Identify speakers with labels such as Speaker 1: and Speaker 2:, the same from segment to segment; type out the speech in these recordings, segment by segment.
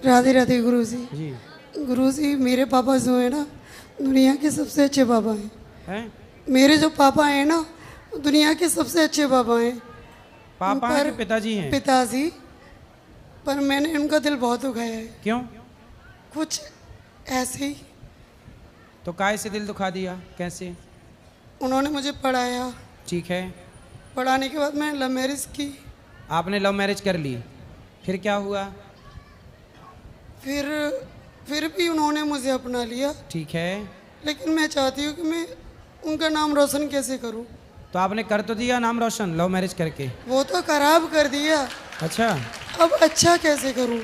Speaker 1: राधे राधे गुरुजी।
Speaker 2: जी।
Speaker 1: गुरुजी मेरे पापा जो है ना दुनिया के सबसे अच्छे पापा हैं। मेरे जो पापा हैं ना दुनिया के सबसे अच्छे पापा हैं।
Speaker 2: पापा हैं कि पिताजी हैं?
Speaker 1: पिताजी। पर मैंने उनका दिल बहुत दुखाया है।
Speaker 2: क्यों?
Speaker 1: कुछ ऐसे ही।
Speaker 2: तो काय से दिल दुखा दिया? कैसे?
Speaker 1: उन्होंने मुझे पढ़ाया।
Speaker 2: ठीक है।
Speaker 1: पढ़ाने के बाद मैंने लव मैरिज की।
Speaker 2: आपने लव मैरिज कर ली, फिर क्या हुआ?
Speaker 1: फिर भी उन्होंने मुझे अपना लिया।
Speaker 2: ठीक है।
Speaker 1: लेकिन मैं चाहती हूँ कि मैं उनका नाम रोशन कैसे करूँ।
Speaker 2: तो आपने कर तो दिया नाम रोशन लव मैरिज करके।
Speaker 1: वो तो खराब कर दिया।
Speaker 2: अच्छा।
Speaker 1: अब अच्छा कैसे करूँ?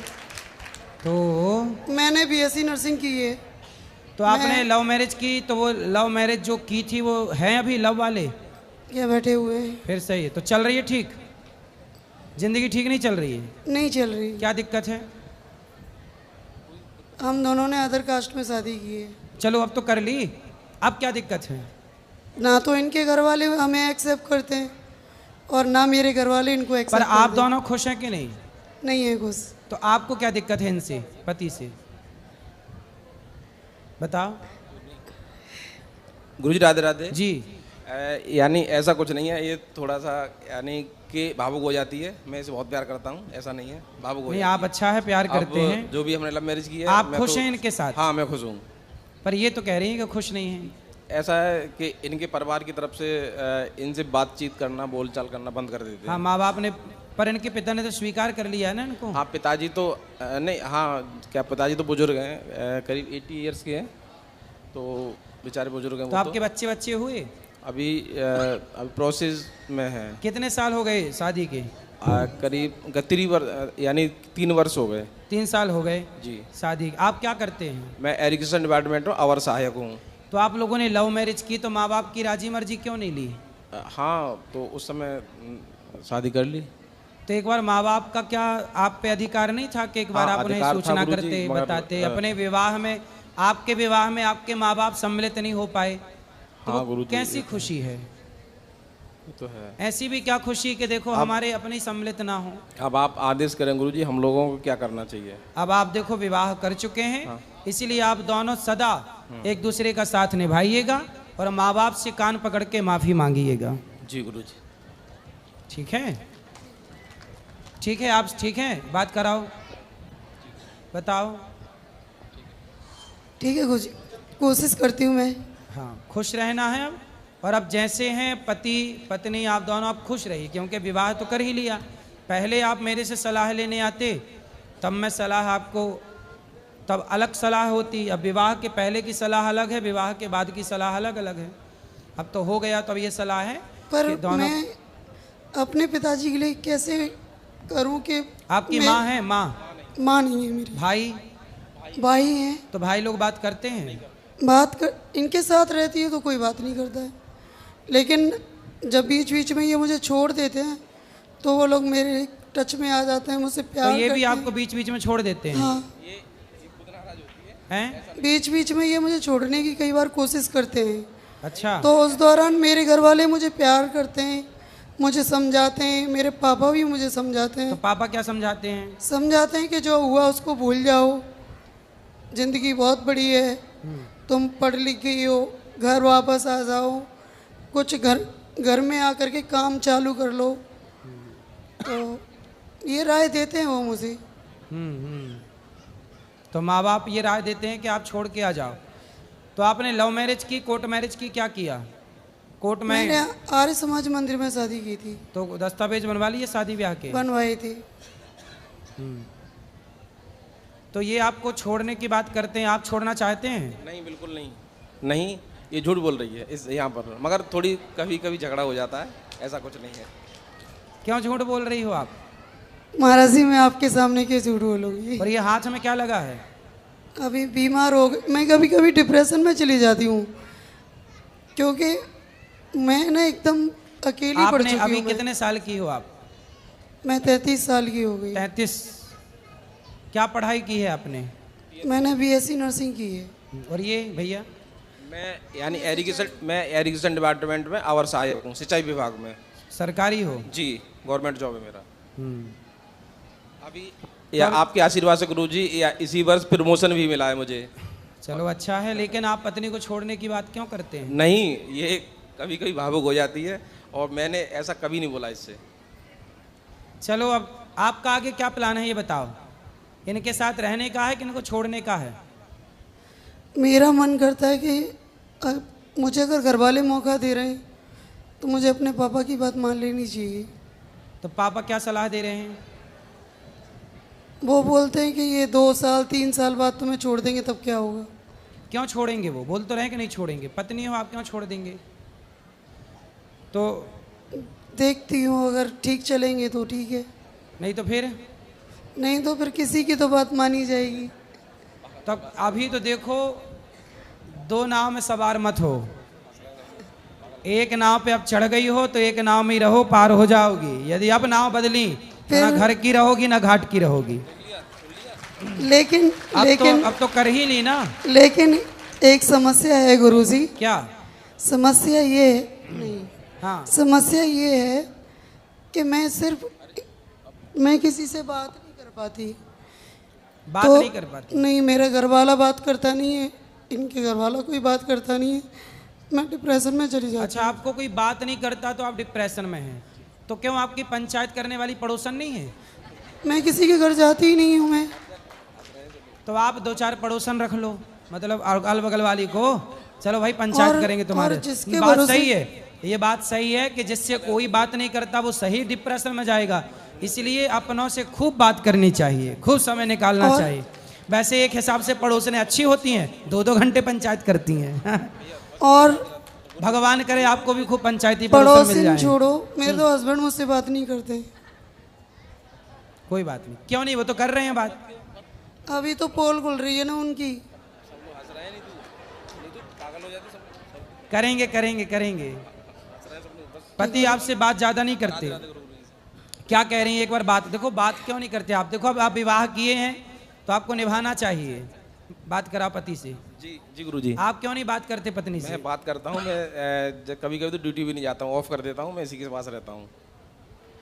Speaker 2: तो
Speaker 1: मैंने बीएससी नर्सिंग की है।
Speaker 2: तो आपने लव मैरिज की, तो वो लव मैरिज जो की थी वो हैं अभी लव वाले?
Speaker 1: क्या बैठे हुए हैं?
Speaker 2: फिर सही है। तो चल रही है ठीक? जिंदगी ठीक नहीं चल रही है?
Speaker 1: नहीं चल रही।
Speaker 2: क्या दिक्कत है?
Speaker 1: हम दोनों ने अदर कास्ट में शादी की है।
Speaker 2: चलो अब तो कर ली, अब क्या दिक्कत है?
Speaker 1: ना तो इनके घर वाले हमें एक्सेप्ट करते हैं और ना मेरे घर वाले इनको एक्सेप्ट
Speaker 2: पर
Speaker 1: करते हैं।
Speaker 2: आप दोनों खुश हैं कि नहीं?
Speaker 1: नहीं है खुश।
Speaker 2: तो आपको क्या दिक्कत है इनसे, पति से? बताओ।
Speaker 3: गुरुजी राधे राधे
Speaker 2: जी।
Speaker 3: यानी ऐसा कुछ नहीं है, ये थोड़ा सा यानी कि भावुक हो जाती है। मैं इसे बहुत प्यार करता हूँ, ऐसा नहीं है, भावुक हो
Speaker 2: नहीं,
Speaker 3: जाती
Speaker 2: आप अच्छा है, प्यार करते हैं।
Speaker 3: जो भी हमने लव मैरिज की है।
Speaker 2: आप खुश हैं इनके साथ?
Speaker 3: हाँ मैं खुश हूँ।
Speaker 2: पर ये तो कह रही हैं कि खुश नहीं है।
Speaker 3: ऐसा है कि इनके परिवार की तरफ से इनसे बातचीत करना, बोलचाल करना बंद कर देते हैं।
Speaker 2: हाँ, माँ बाप ने, पर इनके पिता ने तो स्वीकार कर लिया है ना इनको।
Speaker 3: हाँ पिताजी तो नहीं, हाँ क्या पिताजी तो बुजुर्ग हैं, करीब 80 ईयर्स के हैं, तो बेचारे बुजुर्ग हैं।
Speaker 2: तो आपके बच्चे बच्चे हुए?
Speaker 3: अभी प्रोसेस में है।
Speaker 2: कितने साल हो गए शादी के?
Speaker 3: करीब 3 वर्ष हो गए।
Speaker 2: 3 साल हो गए
Speaker 3: जी
Speaker 2: शादी। आप क्या करते हैं?
Speaker 3: मैं एजुकेशन डिपार्टमेंट में अवर सहायक हूँ।
Speaker 2: तो आप लोगों ने लव मैरिज की तो माँ बाप की राजी मर्जी क्यों नहीं ली?
Speaker 3: हाँ तो उस समय शादी कर ली।
Speaker 2: तो एक बार माँ बाप का क्या आप पे अधिकार नहीं था कि एक बार आप उन्हें सूचना करते, बताते? अपने विवाह में, आपके विवाह में आपके माँ बाप सम्मिलित नहीं हो पाए तो
Speaker 3: हाँ, गुरुजी,
Speaker 2: कैसी खुशी है?
Speaker 3: तो है।
Speaker 2: ऐसी भी क्या खुशी कि देखो हमारे अपने सम्मिलित ना हो।
Speaker 3: अब आप आदेश करें गुरुजी, हम लोगों को क्या करना चाहिए?
Speaker 2: अब आप देखो विवाह कर चुके हैं। हाँ। इसीलिए आप दोनों सदा एक दूसरे का साथ निभाइएगा और माँ बाप से कान पकड़ के माफी मांगिएगा।
Speaker 3: जी गुरुजी।
Speaker 2: ठीक है? ठीक है, आप ठीक हैं? बात कराओ, बताओ।
Speaker 1: ठीक है गुरुजी, कोशिश करती हूँ मैं।
Speaker 2: हाँ, खुश रहना है अब। और अब जैसे हैं पति पत्नी, आप दोनों आप खुश रहिए, क्योंकि विवाह तो कर ही लिया। पहले आप मेरे से सलाह लेने आते तब मैं सलाह आपको, तब अलग सलाह होती। अब विवाह के पहले की सलाह अलग है, विवाह के बाद की सलाह अलग अलग है। अब तो हो गया, तो अब ये सलाह है
Speaker 1: पर
Speaker 2: कि दोनों।
Speaker 1: मैं अपने पिताजी के लिए कैसे करूं कि
Speaker 2: आपकी माँ है? माँ
Speaker 1: नहीं है मेरी। भाई हैं।
Speaker 2: तो भाई लोग बात करते हैं?
Speaker 1: इनके साथ रहती है तो कोई बात नहीं करता है, लेकिन जब बीच बीच में ये मुझे छोड़ देते हैं तो वो लोग मेरे टच में आ जाते हैं, मुझसे प्यार
Speaker 2: तो ये भी
Speaker 1: करते
Speaker 2: आपको बीच बीच में छोड़ देते हैं?
Speaker 1: हाँ,
Speaker 2: हैं?
Speaker 1: बीच बीच में ये मुझे छोड़ने की कई बार कोशिश करते हैं।
Speaker 2: अच्छा।
Speaker 1: तो उस दौरान मेरे घर वाले मुझे प्यार करते हैं, मुझे समझाते हैं, मेरे पापा भी मुझे समझाते हैं।
Speaker 2: तो पापा क्या समझाते हैं?
Speaker 1: समझाते हैं कि जो हुआ उसको भूल जाओ, जिंदगी बहुत बड़ी है, तुम पढ़ लिख गई हो, घर वापस आ जाओ, कुछ घर में आकर के काम चालू कर लो। तो ये राय देते हैं वो मुझे।
Speaker 2: तो माँ बाप ये राय देते हैं कि आप छोड़ के आ जाओ। तो आपने लव मैरिज की, कोर्ट मैरिज की, क्या किया? कोर्ट में?
Speaker 1: मैंने आर्य समाज मंदिर में शादी की थी।
Speaker 2: तो दस्तावेज बनवा लिए शादी ब्याह के?
Speaker 1: बनवाई थी।
Speaker 3: तो ये आपको छोड़ने की बात करते हैं, आप छोड़ना चाहते हैं?
Speaker 2: नहीं, बिल्कुल नहीं। नहीं, ये झूठ बोल रही है इस यहाँ पर, मगर थोड़ी कभी कभी झगड़ा हो जाता है, ऐसा कुछ नहीं है। क्यों झूठ बोल रही हो आप?
Speaker 1: महाराज जी, मैं आपके सामने क्यों झूठ बोलूँगी?
Speaker 2: और ये हाथ में क्या लगा है?
Speaker 1: अभी बीमार हो गई मैं, कभी कभी डिप्रेशन में चली जाती हूँ, क्योंकि मैं ना एकदम अकेली पड़ चुकी हूँ।
Speaker 2: अभी कितने साल की हो आप?
Speaker 1: मैं 33 साल की हो गई।
Speaker 2: 33। क्या पढ़ाई की है आपने?
Speaker 1: मैंने बीएससी नर्सिंग की है।
Speaker 2: और ये भैया?
Speaker 3: मैं एरिगेशन डिपार्टमेंट में अवर सहायक हूँ, सिंचाई विभाग में।
Speaker 2: सरकारी हो?
Speaker 3: जी, गवर्नमेंट जॉब है मेरा। या आपके आशीर्वाद से गुरुजी, या इसी वर्ष प्रमोशन भी मिला है मुझे।
Speaker 2: चलो अच्छा है, लेकिन आप पत्नी को छोड़ने की बात क्यों करते हैं?
Speaker 3: नहीं, ये कभी कभी भावुक हो जाती है और मैंने ऐसा कभी नहीं बोला इससे।
Speaker 2: चलो अब आपका आगे क्या प्लान है ये बताओ। इनके साथ रहने का है कि इनको छोड़ने का है?
Speaker 1: मेरा मन करता है कि मुझे अगर घर वाले मौका दे रहे हैं तो मुझे अपने पापा की बात मान लेनी चाहिए।
Speaker 2: तो पापा क्या सलाह दे रहे हैं?
Speaker 1: वो बोलते हैं कि ये 2 साल 3 साल बाद तुम्हें छोड़ देंगे, तब क्या होगा।
Speaker 2: क्यों छोड़ेंगे? वो बोल तो रहे कि नहीं छोड़ेंगे। पत्नी हो आप, क्यों छोड़ देंगे? तो
Speaker 1: देखती हूँ, अगर ठीक चलेंगे तो ठीक है,
Speaker 2: नहीं तो फिर?
Speaker 1: नहीं तो फिर किसी की तो बात मानी जाएगी।
Speaker 2: तब अभी तो देखो, 2 नाव में सवार मत हो। एक नाव पे अब चढ़ गई हो तो एक नाव में ही रहो, पार हो जाओगी। यदि अब नाव बदली तो ना घर की रहोगी ना घाट की रहोगी।
Speaker 1: लेकिन
Speaker 2: अब तो कर ही ली ना।
Speaker 1: लेकिन एक समस्या है गुरुजी।
Speaker 2: क्या
Speaker 1: समस्या ये नहीं,
Speaker 2: हाँ,
Speaker 1: समस्या ये है कि मैं किसी से बात नहीं कर पाती।
Speaker 2: बात
Speaker 1: तो
Speaker 2: नहीं कर पाती?
Speaker 1: नहीं, मेरा घर वाला बात करता नहीं है, इनके घर वाला कोई बात करता नहीं है, मैं डिप्रेशन में चली जाती।
Speaker 2: अच्छा, आपको कोई बात नहीं करता तो आप डिप्रेशन में हैं? तो क्यों आपकी पंचायत करने वाली पड़ोसन नहीं है?
Speaker 1: मैं किसी के घर जाती ही नहीं हूँ मैं।
Speaker 2: तो आप 2-4 पड़ोसन रख लो, मतलब अगल बगल वाली को। चलो भाई पंचायत करेंगे तुम्हारे।
Speaker 1: और जिसके
Speaker 2: बात
Speaker 1: भरोसे-
Speaker 2: सही है, ये बात सही है कि जिससे कोई बात नहीं करता वो सही डिप्रेशन में जाएगा। इसलिए अपनों से खूब बात करनी चाहिए, खूब समय निकालना चाहिए। वैसे एक हिसाब से पड़ोसने अच्छी होती हैं, 2-2 घंटे पंचायत करती हैं।
Speaker 1: और
Speaker 2: भगवान करे आपको भी खूब पंचायती पड़ोसन मिल
Speaker 1: पड़ोसी
Speaker 2: जाए।
Speaker 1: छोड़ो, मेरे तो हस्बैंड मुझसे बात नहीं करते।
Speaker 2: कोई बात नहीं, क्यों नहीं, वो तो कर रहे हैं बात।
Speaker 1: अभी तो पोल खुल रही है ना उनकी।
Speaker 2: करेंगे करेंगे करेंगे। पति आपसे बात ज्यादा नहीं करते? क्या कह रही हैं एक बार बात देखो। बात क्यों नहीं करते आप? देखो अब आप विवाह किए हैं तो आपको निभाना चाहिए। बात करा पति से।
Speaker 3: जी जी गुरुजी।
Speaker 2: आप क्यों नहीं बात करते पत्नी से?
Speaker 3: मैं बात करता हूँ, मैं कभी कभी तो ड्यूटी भी नहीं जाता हूँ, ऑफ कर देता हूँ, मैं इसी के पास रहता हूँ।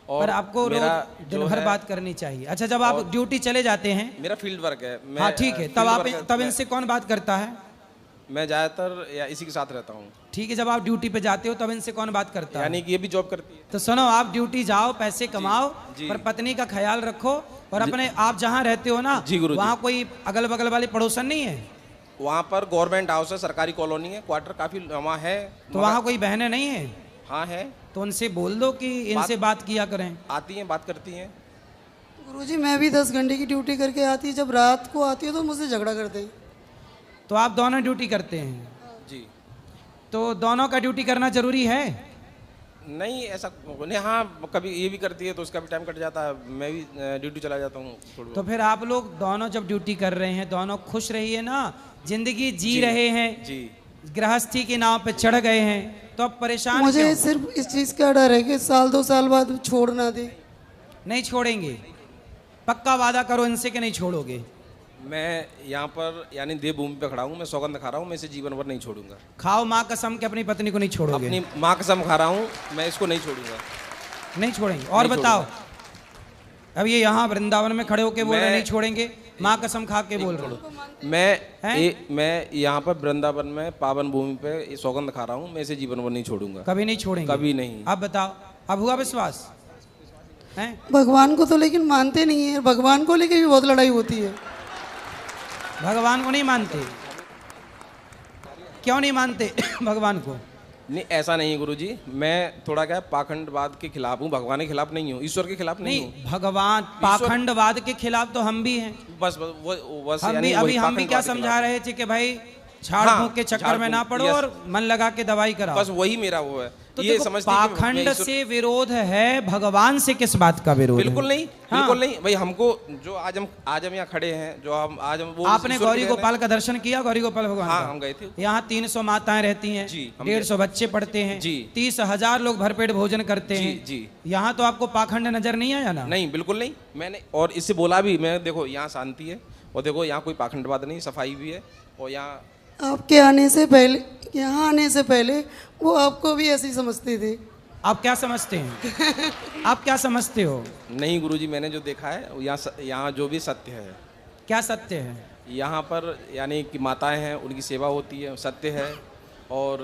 Speaker 2: पर आपको रोज दिन भर बात करनी चाहिए। अच्छा, जब आप ड्यूटी चले जाते हैं?
Speaker 3: मेरा फील्ड वर्क है।
Speaker 2: हाँ ठीक है, तब इनसे कौन बात करता है?
Speaker 3: मैं ज़्यादातर या इसी के साथ रहता हूँ।
Speaker 2: ठीक है, जब आप ड्यूटी पे जाते हो तब इनसे कौन बात करता है?
Speaker 3: यानी कि ये भी जॉब करती है।
Speaker 2: तो सुनो, आप ड्यूटी जाओ, पैसे कमाओ, पर पत्नी का ख्याल रखो। और अपने आप जहाँ रहते हो ना, वहाँ कोई अगल बगल वाली पड़ोसन नहीं है?
Speaker 3: वहाँ पर गवर्नमेंट हाउस है, सरकारी कॉलोनी है, क्वार्टर काफी वहाँ है।
Speaker 2: तो वहाँ कोई बहनें नहीं है?
Speaker 3: हाँ है।
Speaker 2: तो उनसे बोल दो कि इनसे बात किया करें।
Speaker 3: आती हैं, बात करती हैं।
Speaker 1: गुरुजी, मैं भी 10 घंटे की ड्यूटी करके आती है, जब रात को आती है तो मुझसे झगड़ा करते हैं।
Speaker 2: तो आप दोनों ड्यूटी करते हैं?
Speaker 3: जी।
Speaker 2: तो दोनों का ड्यूटी करना जरूरी है?
Speaker 3: नहीं ऐसा नहीं, हाँ कभी ये भी करती है तो उसका भी टाइम कट जाता है, मैं भी ड्यूटी चला जाता हूँ।
Speaker 2: तो फिर आप लोग दोनों जब ड्यूटी कर रहे हैं, दोनों खुश रहिए ना, जिंदगी जी रहे हैं
Speaker 3: जी।
Speaker 2: गृहस्थी की नाव पे चढ़ गए हैं, तो अब परेशान
Speaker 1: मुझे
Speaker 2: क्यों?
Speaker 1: सिर्फ इस चीज़ का डर है कि साल 2 साल बाद छोड़ ना दे।
Speaker 2: नहीं छोड़ेंगे? पक्का वादा करो इनसे कि नहीं छोड़ोगे?
Speaker 3: मैं यहाँ पर यानी देवभूमि पे खड़ा हूँ, मैं सौगंध खा रहा हूँ, मैं इसे जीवन भर नहीं छोड़ूंगा।
Speaker 2: खाओ माँ कसम के अपनी पत्नी को नहीं छोड़ोगे?
Speaker 3: अपनी माँ कसम खा रहा हूँ, मैं इसको नहीं छोड़ूंगा।
Speaker 2: नहीं छोड़ेंगे? और
Speaker 3: नहीं
Speaker 2: बताओ, अब ये यहाँ वृंदावन में खड़े होके बोल रहे
Speaker 3: मैं-
Speaker 2: नहीं छोड़ेंगे, माँ कसम खा के बोल रहे हो।
Speaker 3: मैं यहाँ पर वृंदावन में पावन भूमि पे ये सौगंध खा रहा हूँ, मैं इसे जीवन भर नहीं छोड़ूंगा।
Speaker 2: कभी नहीं छोड़ेंगे?
Speaker 3: कभी नहीं।
Speaker 2: अब बताओ, अब हुआ विश्वास है?
Speaker 1: भगवान को तो लेकिन मानते नहीं है, भगवान को लेके भी बहुत लड़ाई होती है।
Speaker 2: भगवान को नहीं मानते? क्यों नहीं मानते भगवान को?
Speaker 3: नहीं ऐसा नहीं है गुरुजी, मैं थोड़ा क्या पाखंडवाद के खिलाफ हूँ, भगवान के खिलाफ नहीं हूँ, ईश्वर के खिलाफ नहीं हूँ।
Speaker 2: नहीं, भगवान पाखंडवाद के खिलाफ तो हम भी हैं।
Speaker 3: बस बस
Speaker 2: हम
Speaker 3: यानी
Speaker 2: भी
Speaker 3: वही
Speaker 2: अभी हम भी क्या
Speaker 3: पाखंडवाद के
Speaker 2: समझा
Speaker 3: खिलाफ।
Speaker 2: रहे थे कि भाई झाड़
Speaker 3: हाँ,
Speaker 2: फूंक के चक्कर
Speaker 3: झाड़
Speaker 2: में ना
Speaker 3: फूंक,
Speaker 2: पड़ो
Speaker 3: यस।
Speaker 2: और मन लगा के दवाई कराओ।
Speaker 3: बस वही मेरा वो है।
Speaker 2: तो
Speaker 3: ये
Speaker 2: देखो,
Speaker 3: समझते हैं कि मैं
Speaker 2: पाखंड
Speaker 3: ईश्वर-
Speaker 2: से विरोध है, भगवान से किस बात का विरोध है?
Speaker 3: बिल्कुल नहीं,
Speaker 2: हाँ।
Speaker 3: बिल्कुल नहीं भाई। हमको जो आज हम यहाँ खड़े हैं, जो हम आज हम वो
Speaker 2: आपने
Speaker 3: ईश्वर
Speaker 2: गौरी
Speaker 3: के देन
Speaker 2: गोपाल का दर्शन किया? गौरी गोपाल भगवान
Speaker 3: हाँ
Speaker 2: का?
Speaker 3: हम गए थे।
Speaker 2: यहाँ 300 माताएं रहती हैं,
Speaker 3: जी, हम
Speaker 2: 150 बच्चे पढ़ते हैं,
Speaker 3: जी।
Speaker 2: 30,000 लोग भरपेट भोजन करते
Speaker 3: जी,
Speaker 2: हैं।
Speaker 3: जी।
Speaker 2: यहाँ तो आपको पाखंड नजर नहीं आया ना?
Speaker 3: नहीं बिल्कुल नहीं। मैंने और इससे बोला भी, मैं देखो यहाँ शांति है और देखो यहाँ कोई पाखंडवाद नहीं, सफाई भी है। और यहाँ
Speaker 1: आपके आने से पहले, यहाँ आने से पहले वो आपको भी ऐसे ही समझते थे।
Speaker 2: आप क्या समझते हैं? आप क्या समझते हो?
Speaker 3: नहीं गुरुजी, मैंने जो देखा है यहाँ जो भी सत्य है,
Speaker 2: क्या सत्य है?
Speaker 3: यहाँ पर यानी कि माताएं हैं, उनकी सेवा होती है, सत्य है। और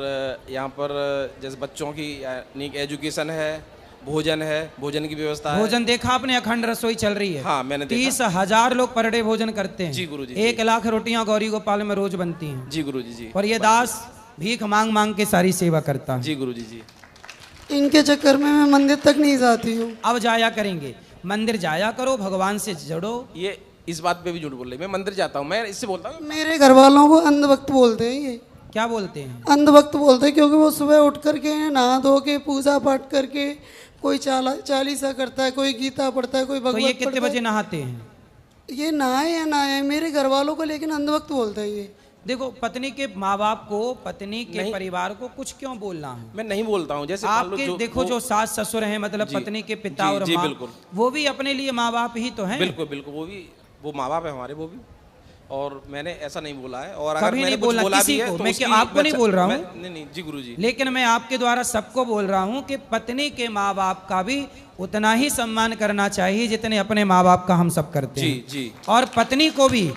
Speaker 3: यहाँ पर जैसे बच्चों की यानी कि एजुकेशन है, भोजन है, भोजन की व्यवस्था है।
Speaker 2: भोजन देखा आपने? अखंड रसोई चल रही है।
Speaker 3: हाँ, मैंने देखा।
Speaker 2: 30,000 लोग पर डे भोजन करते हैं।
Speaker 3: जी गुरुजी,
Speaker 2: 1 लाख रोटियां गौरी गोपाल में रोज बनती हैं।
Speaker 3: जी गुरुजी जी।
Speaker 2: और ये दास भीख मांग मांग के सारी सेवा करता है।
Speaker 3: जी गुरुजी जी।
Speaker 1: इनके चक्कर में मैं मंदिर तक नहीं जाती हूँ।
Speaker 2: अब जाया करेंगे, मंदिर जाया करो, भगवान से जुड़ो।
Speaker 3: ये इस बात पे भी झूठ बोल रही है। मैं मंदिर जाता हूँ, मैं इससे बोलता हूँ।
Speaker 1: मेरे घर वालों को अंधभक्त बोलते हैं। ये
Speaker 2: क्या बोलते हैं?
Speaker 1: अंधभक्त बोलते हैं, क्योंकि वो सुबह उठ करके नहा धो के पूजा पाठ करके कोई चालीसा करता है, कोई गीता पढ़ता है, कोई
Speaker 2: तो ये
Speaker 1: भगवत
Speaker 2: कितने
Speaker 1: पढ़ता
Speaker 2: बजे नहाते हैं?
Speaker 1: है। ये नहाए या नहाए, मेरे घर वालों को लेकिन अंधभक्त बोलता है ये।
Speaker 2: देखो, पत्नी के माँ बाप को, पत्नी के परिवार को कुछ क्यों बोलना है?
Speaker 3: मैं नहीं बोलता हूँ। जैसे मान लो
Speaker 2: आपके देखो
Speaker 3: वो-
Speaker 2: जो सास ससुर हैं, मतलब
Speaker 3: जी,
Speaker 2: पत्नी के पिता
Speaker 3: जी,
Speaker 2: और
Speaker 3: जी,
Speaker 2: माँ,
Speaker 3: बिल्कुल।
Speaker 2: वो भी अपने लिए माँ बाप ही तो हैं।
Speaker 3: बिल्कुल बिल्कुल, वो माँ बाप है हमारे, वो भी। और मैंने ऐसा नहीं बोला है। और अगर
Speaker 2: कभी
Speaker 3: मैंने
Speaker 2: नहीं
Speaker 3: कुछ
Speaker 2: बोला
Speaker 3: बोला
Speaker 2: किसी
Speaker 3: भी है
Speaker 2: को।
Speaker 3: तो
Speaker 2: मैं
Speaker 3: उसकी
Speaker 2: क्या आपको नहीं बोल रहा हूँ?
Speaker 3: नहीं जी गुरुजी।
Speaker 2: लेकिन मैं आपके द्वारा सबको बोल रहा हूँ कि पत्नी के माँ बाप का भी उतना ही सम्मान करना चाहिए जितने अपने माँ बाप का हम सब करते
Speaker 3: जी
Speaker 2: हैं।
Speaker 3: जी।
Speaker 2: और पत्नी को भी